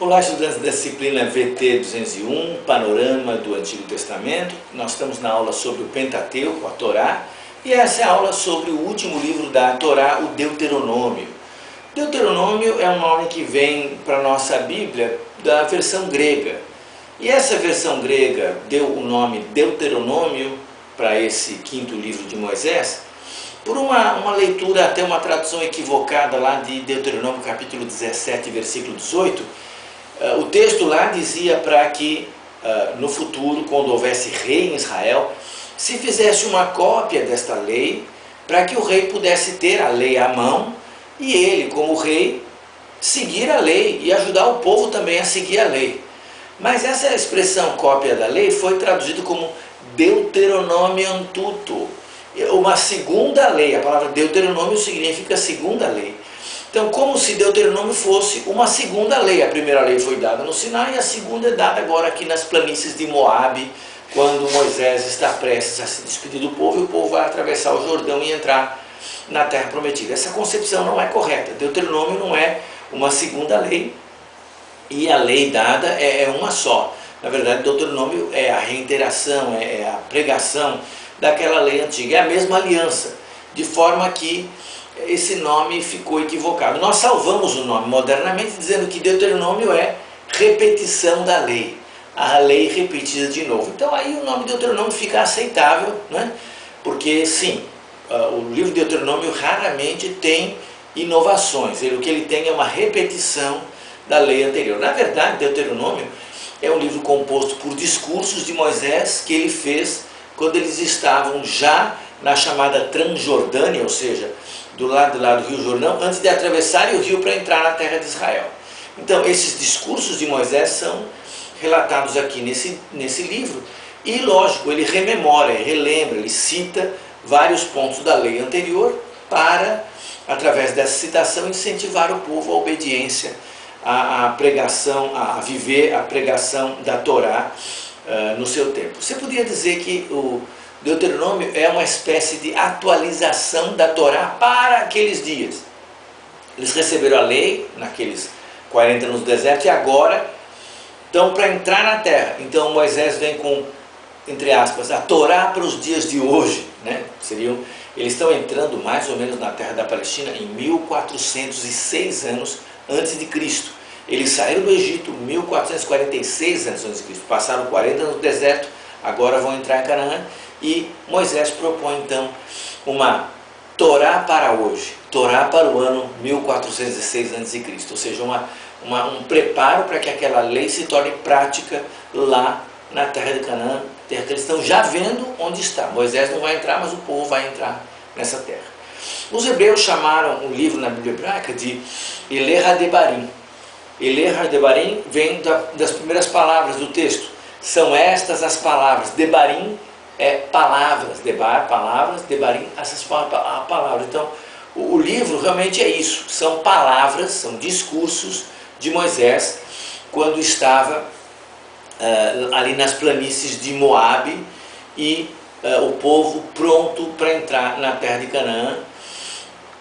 Olá, estudantes da disciplina VT 201, Panorama do Antigo Testamento. Nós estamos na aula sobre o Pentateuco, a Torá, e essa é a aula sobre o último livro da Torá, o Deuteronômio. Deuteronômio é um nome que vem para a nossa Bíblia da versão grega. E essa versão grega deu o nome Deuteronômio para esse quinto livro de Moisés, por uma leitura, até uma tradução equivocada lá de Deuteronômio capítulo 17, versículo 18, o texto lá dizia para que no futuro, quando houvesse rei em Israel, se fizesse uma cópia desta lei, para que o rei pudesse ter a lei à mão, e ele, como rei, seguir a lei e ajudar o povo também a seguir a lei. Mas essa expressão cópia da lei foi traduzida como Deuteronomium tuto, uma segunda lei. A palavra Deuteronômio significa segunda lei. Então, como se Deuteronômio fosse uma segunda lei. A primeira lei foi dada no Sinai e a segunda é dada agora aqui nas planícies de Moabe, quando Moisés está prestes a se despedir do povo e o povo vai atravessar o Jordão e entrar na terra prometida. Essa concepção não é correta. Deuteronômio não é uma segunda lei e a lei dada é uma só. Na verdade, Deuteronômio é a reiteração, é a pregação daquela lei antiga, é a mesma aliança, de forma que esse nome ficou equivocado. Nós salvamos o nome modernamente dizendo que Deuteronômio é repetição da lei, a lei repetida de novo. Então aí o nome Deuteronômio fica aceitável, né? Porque sim, o livro de Deuteronômio raramente tem inovações, o que ele tem é uma repetição da lei anterior. Na verdade, Deuteronômio é um livro composto por discursos de Moisés que ele fez quando eles estavam já na chamada Transjordânia, ou seja, do lado do Rio Jordão, antes de atravessarem o rio para entrar na terra de Israel. Então, esses discursos de Moisés são relatados aqui nesse livro, e lógico, ele rememora, ele relembra, ele cita vários pontos da lei anterior para, através dessa citação, incentivar o povo à obediência, à pregação, a viver a pregação da Torá no seu tempo. Você poderia dizer que o Deuteronômio é uma espécie de atualização da Torá para aqueles dias. Eles receberam a lei naqueles 40 anos do deserto e agora estão para entrar na terra. Então Moisés vem com, entre aspas, a Torá para os dias de hoje, né? Eles estão entrando mais ou menos na terra da Palestina em 1406 anos antes de Cristo. Eles saíram do Egito em 1446 anos antes de Cristo, passaram 40 anos no deserto, agora vão entrar em Canaã, e Moisés propõe então uma Torá para hoje, Torá para o ano 1406 a.C., ou seja, um preparo para que aquela lei se torne prática lá na terra de Canaã, terra que eles estão já vendo onde está. Moisés não vai entrar, mas o povo vai entrar nessa terra. Os hebreus chamaram o livro na Bíblia hebraica de Eleh HaDebarim. Eleh HaDebarim vem das primeiras palavras do texto. São estas as palavras. Debarim é palavras. Debar, palavras. Debarim, essas palavras. Então, o livro realmente é isso. São palavras, são discursos de Moisés quando estava ali nas planícies de Moabe e o povo pronto para entrar na terra de Canaã,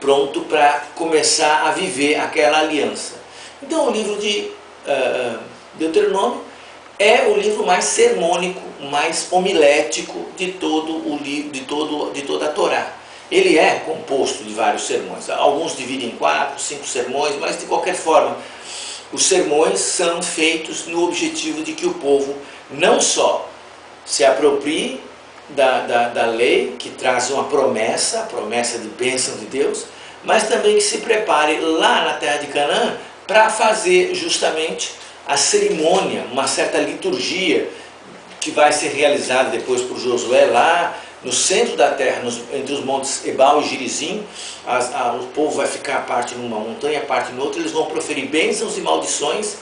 pronto para começar a viver aquela aliança. Então o livro de Deuteronômio é o livro mais sermônico, mais homilético de toda a Torá. Ele é composto de vários sermões, alguns dividem em 4, 5 sermões, mas de qualquer forma, os sermões são feitos no objetivo de que o povo não só se aproprie da lei, que traz uma promessa, a promessa de bênção de Deus, mas também que se prepare lá na terra de Canaã para fazer justamente a cerimônia, uma certa liturgia que vai ser realizada depois por Josué lá no centro da terra, entre os montes Ebal e Gerizim. O povo vai ficar parte numa montanha, parte em outra, eles vão proferir bênçãos e maldições,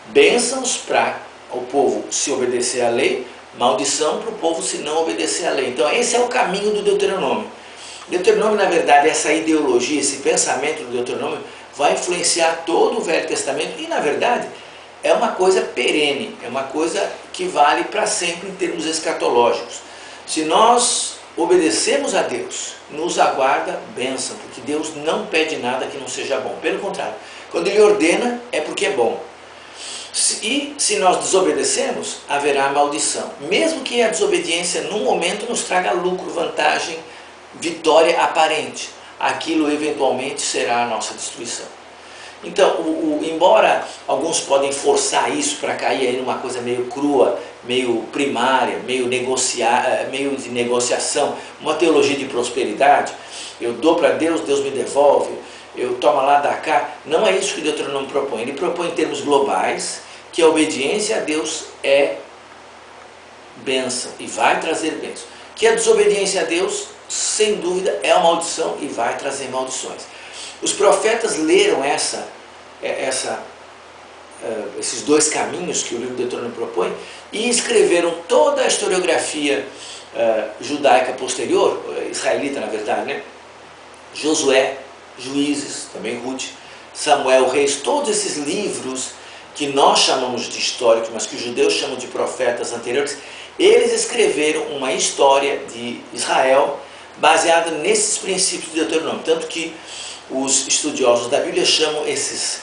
bênçãos para o povo se obedecer à lei, maldição para o povo se não obedecer à lei. Então esse é o caminho do Deuteronômio. Deuteronômio, na verdade, essa ideologia, esse pensamento do Deuteronômio vai influenciar todo o Velho Testamento e, na verdade, é uma coisa perene, é uma coisa que vale para sempre em termos escatológicos. Se nós obedecemos a Deus, nos aguarda bênção, porque Deus não pede nada que não seja bom. Pelo contrário, quando Ele ordena, é porque é bom. E se nós desobedecemos, haverá maldição. Mesmo que a desobediência, num momento, nos traga lucro, vantagem, vitória aparente, aquilo eventualmente será a nossa destruição. Então, embora alguns podem forçar isso para cair aí numa coisa meio crua, meio primária, meio de negociação, uma teologia de prosperidade, eu dou para Deus, Deus me devolve, eu tomo lá, dá cá, não é isso que o Deuteronômio propõe. Ele propõe em termos globais que a obediência a Deus é bênção e vai trazer bênção. Que a desobediência a Deus, sem dúvida, é uma maldição e vai trazer maldições. Os profetas leram esses dois caminhos que o livro do Deuteronômio propõe e escreveram toda a historiografia judaica posterior, israelita na verdade, né? Josué, Juízes, também Ruth, Samuel, Reis, todos esses livros que nós chamamos de históricos, mas que os judeus chamam de profetas anteriores, eles escreveram uma história de Israel baseada nesses princípios do Deuteronômio, tanto que os estudiosos da Bíblia chamam esses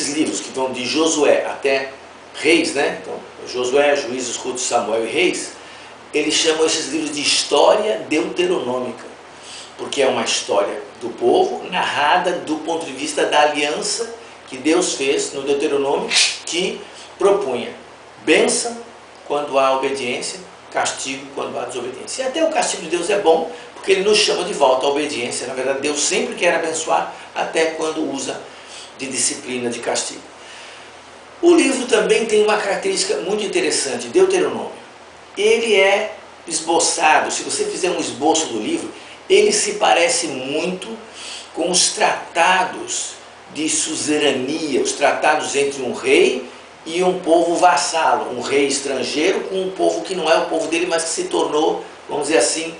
livros, que vão de Josué até Reis, né? Então, Josué, Juízes, Ruth, Samuel e Reis, eles chamam esses livros de história deuteronômica, porque é uma história do povo narrada do ponto de vista da aliança que Deus fez no Deuteronômio, que propunha bênção quando há obediência, castigo quando há desobediência. E até o castigo de Deus é bom, porque ele nos chama de volta à obediência. Na verdade, Deus sempre quer abençoar, até quando usa de disciplina, de castigo. O livro também tem uma característica muito interessante, Deuteronômio. Ele é esboçado, se você fizer um esboço do livro, ele se parece muito com os tratados de suzerania, os tratados entre um rei e um povo vassalo, um rei estrangeiro com um povo que não é o povo dele, mas que se tornou, vamos dizer assim,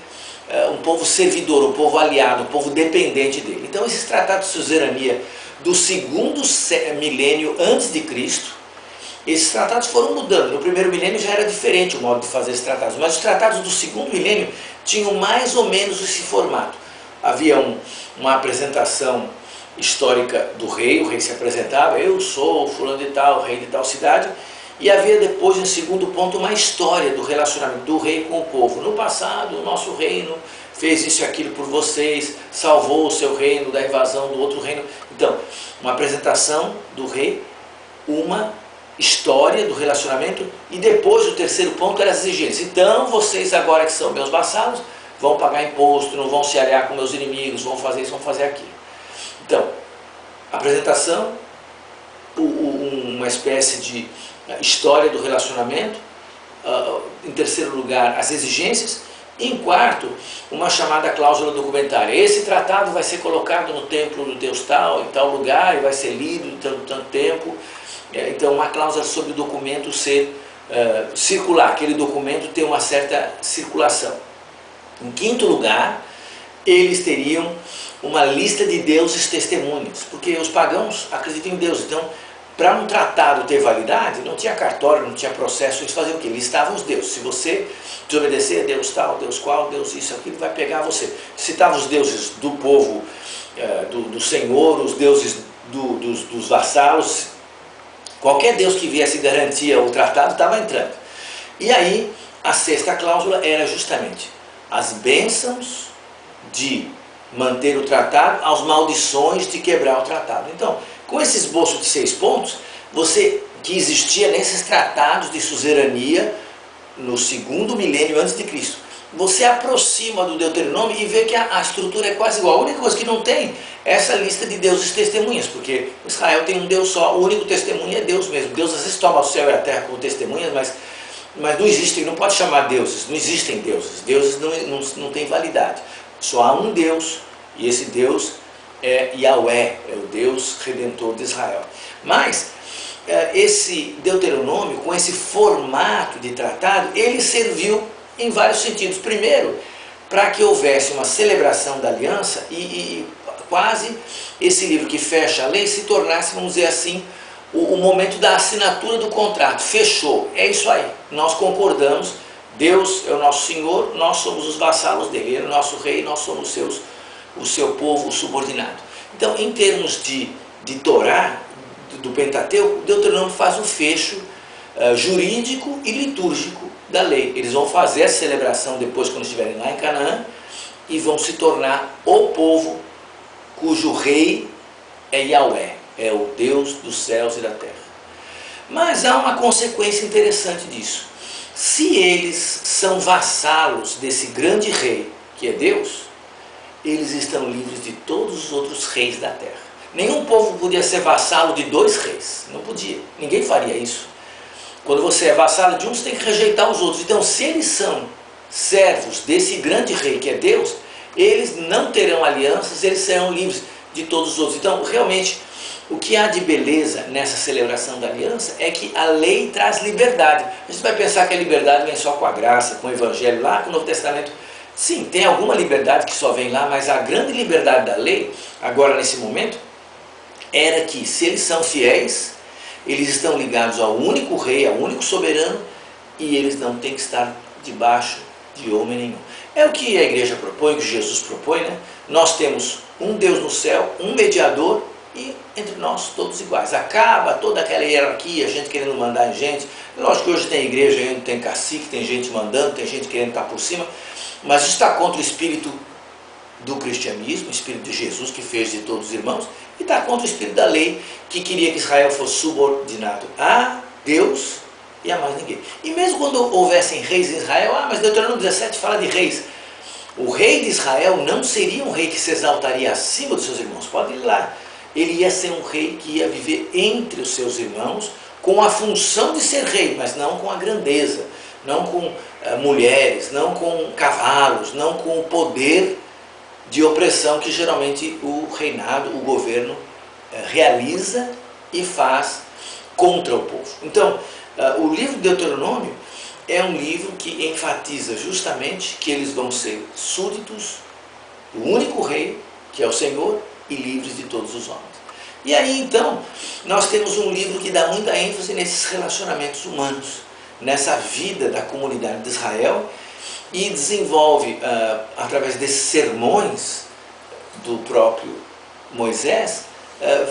um povo servidor, um povo aliado, um povo dependente dele. Então esses tratados de suzerania do segundo milênio antes de Cristo, esses tratados foram mudando. No primeiro milênio já era diferente o modo de fazer esses tratados, mas os tratados do segundo milênio tinham mais ou menos esse formato. Havia uma apresentação histórica do rei, o rei se apresentava, eu sou fulano de tal, rei de tal cidade, e havia depois, em segundo ponto, uma história do relacionamento do rei com o povo. No passado, o nosso reino fez isso e aquilo por vocês, salvou o seu reino da invasão do outro reino. Então, uma apresentação do rei, uma história do relacionamento, e depois o terceiro ponto era as exigências. Então, vocês agora que são meus vassalos, vão pagar imposto, não vão se aliar com meus inimigos, vão fazer isso, vão fazer aquilo. Então, apresentação, uma espécie de história do relacionamento, em terceiro lugar, as exigências, e em quarto, uma chamada cláusula documentária. Esse tratado vai ser colocado no templo do Deus tal, em tal lugar, e vai ser lido em tanto tempo. Então, uma cláusula sobre o documento ser circular, aquele documento ter uma certa circulação. Em quinto lugar, eles teriam uma lista de deuses testemunhas, porque os pagãos acreditam em Deus. Então, para um tratado ter validade, não tinha cartório, não tinha processo, eles faziam o quê? Listavam os deuses. Se você desobedecer a Deus tal, Deus qual, Deus isso, aquilo, vai pegar você. Citavam os deuses do povo, do Senhor, os deuses dos vassalos. Qualquer Deus que viesse garantir o tratado estava entrando. E aí, a sexta cláusula era justamente as bênçãos de manter o tratado, as maldições de quebrar o tratado. Então, com esse esboço de 6 pontos, que existia nesses tratados de suzerania no segundo milênio antes de Cristo, você aproxima do Deuteronômio e vê que a estrutura é quase igual. A única coisa que não tem é essa lista de deuses testemunhas, porque Israel tem um Deus só, o único testemunha é Deus mesmo. Deus às vezes toma o céu e a terra como testemunhas, mas não existem, não pode chamar deuses, não existem deuses. Deuses não têm validade. Só há um Deus, e esse Deus é Yahweh, é o Deus Redentor de Israel. Mas esse Deuteronômio, com esse formato de tratado, ele serviu em vários sentidos. Primeiro, para que houvesse uma celebração da aliança e quase esse livro que fecha a lei se tornasse, vamos dizer assim, o momento da assinatura do contrato. Fechou, é isso aí, nós concordamos, Deus é o nosso Senhor, nós somos os vassalos dele, ele é o nosso rei, nós somos o seu povo subordinado. Então, em termos de Torá, do Pentateuco, o Deuteronômio faz um fecho jurídico e litúrgico da lei. Eles vão fazer a celebração depois, quando estiverem lá em Canaã, e vão se tornar o povo cujo rei é Yahweh, é o Deus dos céus e da terra. Mas há uma consequência interessante disso. Se eles são vassalos desse grande rei, que é Deus, eles estão livres de todos os outros reis da terra. Nenhum povo podia ser vassalo de 2 reis, não podia, ninguém faria isso. Quando você é vassalo de um, você tem que rejeitar os outros. Então, se eles são servos desse grande rei que é Deus, eles não terão alianças, eles serão livres de todos os outros. Então, realmente, o que há de beleza nessa celebração da aliança é que a lei traz liberdade. A gente vai pensar que a liberdade vem só com a graça, com o evangelho, lá com o Novo Testamento. Sim, tem alguma liberdade que só vem lá, mas a grande liberdade da lei, agora nesse momento, era que se eles são fiéis, eles estão ligados ao único rei, ao único soberano, e eles não têm que estar debaixo de homem nenhum. É o que a igreja propõe, o que Jesus propõe, né? Nós temos um Deus no céu, um mediador, e entre nós todos iguais. Acaba toda aquela hierarquia, gente querendo mandar em gente. Lógico que hoje tem igreja, ainda tem cacique, tem gente mandando, tem gente querendo estar por cima, mas isso está contra o espírito do cristianismo, o espírito de Jesus que fez de todos os irmãos, e está contra o espírito da lei que queria que Israel fosse subordinado a Deus e a mais ninguém. E mesmo quando houvessem reis em Israel, mas Deuteronômio 17 fala de reis. O rei de Israel não seria um rei que se exaltaria acima dos seus irmãos, pode ir lá. Ele ia ser um rei que ia viver entre os seus irmãos com a função de ser rei, mas não com a grandeza, não com mulheres, não com cavalos, não com o poder de opressão que geralmente o reinado, o governo realiza e faz contra o povo. Então, o livro de Deuteronômio é um livro que enfatiza justamente que eles vão ser súditos do único rei, que é o Senhor, e livres de todos os homens. E aí então, nós temos um livro que dá muita ênfase nesses relacionamentos humanos, nessa vida da comunidade de Israel, e desenvolve, através desses sermões do próprio Moisés,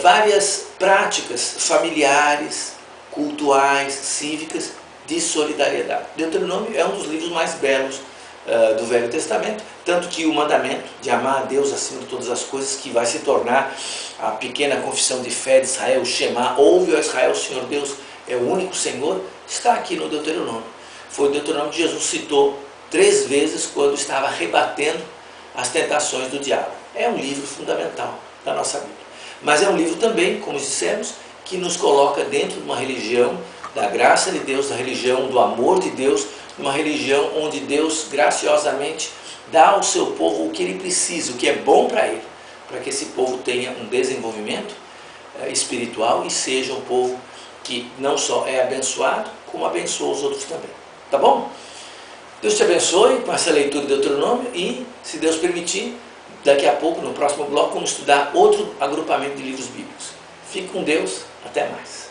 várias práticas familiares, cultuais, cívicas, de solidariedade. Deuteronômio é um dos livros mais belos do Velho Testamento, tanto que o mandamento de amar a Deus acima de todas as coisas, que vai se tornar a pequena confissão de fé de Israel, o Shema, ouve, ó Israel, o Senhor Deus é o único Senhor, está aqui no Deuteronômio. Foi o Deuteronômio que Jesus citou 3 vezes quando estava rebatendo as tentações do diabo. É um livro fundamental da nossa Bíblia. Mas é um livro também, como dissemos, que nos coloca dentro de uma religião da graça de Deus, da religião do amor de Deus, uma religião onde Deus graciosamente dá ao seu povo o que ele precisa, o que é bom para ele, para que esse povo tenha um desenvolvimento espiritual e seja um povo que não só é abençoado, como abençoa os outros também. Tá bom? Deus te abençoe com essa leitura de Deuteronômio e, se Deus permitir, daqui a pouco, no próximo bloco, vamos estudar outro agrupamento de livros bíblicos. Fique com Deus, até mais.